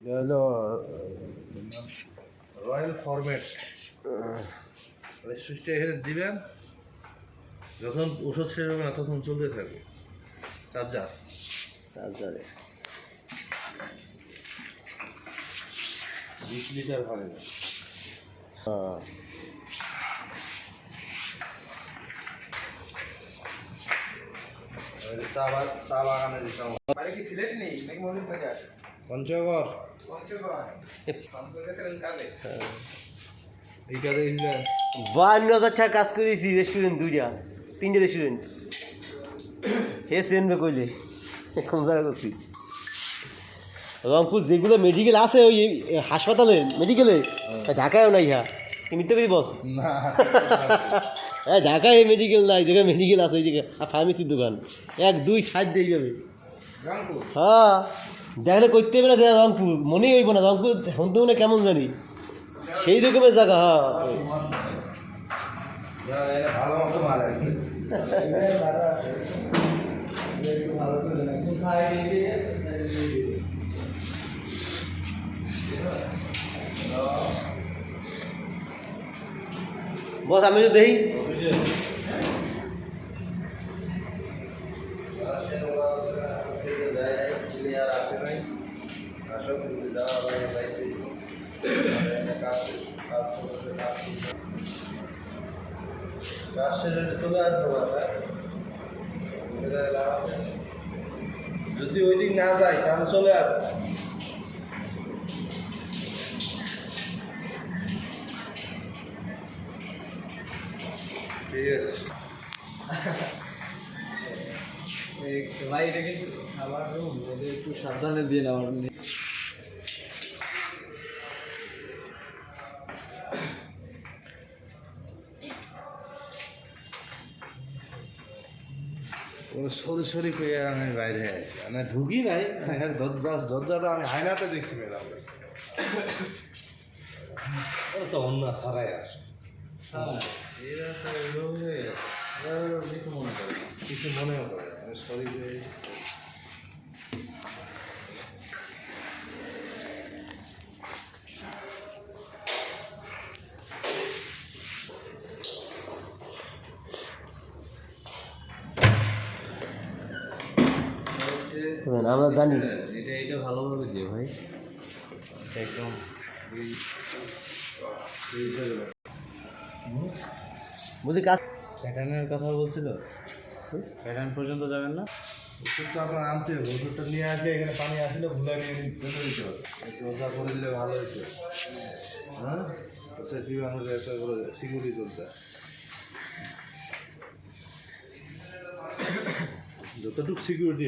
হলো royal format সুইচটা এখানে দিবেন, যখন ওষুধ শেষ হবে না তখন চলতে থাকবে। চার্জারে 20 লিটার ভালো না। চা বাগানে দিতাম। পঞ্চগড় এই কাজে গেছিলেন 52,000 টাকা কাজ করেছি। রেস্টুরেন্ট তিনটে রেস্টুরেন্ট হে চেনবে কইলে কোন জায়গা করছি। রংপুর যেগুলো মেডিকেল আছে ওই হাসপাতালে মেডিকেলে ঢাকায়ও নাই। হ্যাঁ কি মিথ্যে করি বস? হ্যাঁ ঢাকায় মেডিকেল নাই, যেখানে মেডিকেল আছে ওই জায়গায় ফার্মেসির দোকান 1 2 সাইড দিয়ে যাবে। হ্যাঁ দেখলে করতে হবে না রংপুর, মনেই হইব না রংপুর হতে মনে কেমন জানি সেই রকমের জায়গা। হ্যাঁ ভালো মতো মাল বস আমি তো দেখি যদি ওই দিক না যায় তাহলে চলে আসবে। ঠিক আছে ভাই এটা কিন্তু খাবার রুম, ওদের একটু সাবধানে দিয়ে নেওয়ার। সরি পেয়ে আমি বাইরে মানে ঢুকি নাই, দরজাটা আমি আয়নাতে দেখছি পেলাম তো অন্য সারাই আসে। এরা তো এভাবে কিছু মনে করে না। কিছু মনেও করে আমি সরি পেয়ে আমরা জানি এটা ভালোভাবে দিয়ে ভাই একদম বুঝি কাজ প্যাটার্নের কথা বলছিল। প্যাটার্ন পর্যন্ত যাবেন না? ওষুধটা আপনার আনতে হবে, ওষুধটা নিয়ে আসলে এখানে পানি আসলে ভুলে নিয়ে ফেলে দিতে হবে, একটু ওষা করে দিলে ভালো হতো। হ্যাঁ সে জীবাণুর একটা করে সিকিউরিটি চলতে যতটুকু সিকিউরিটি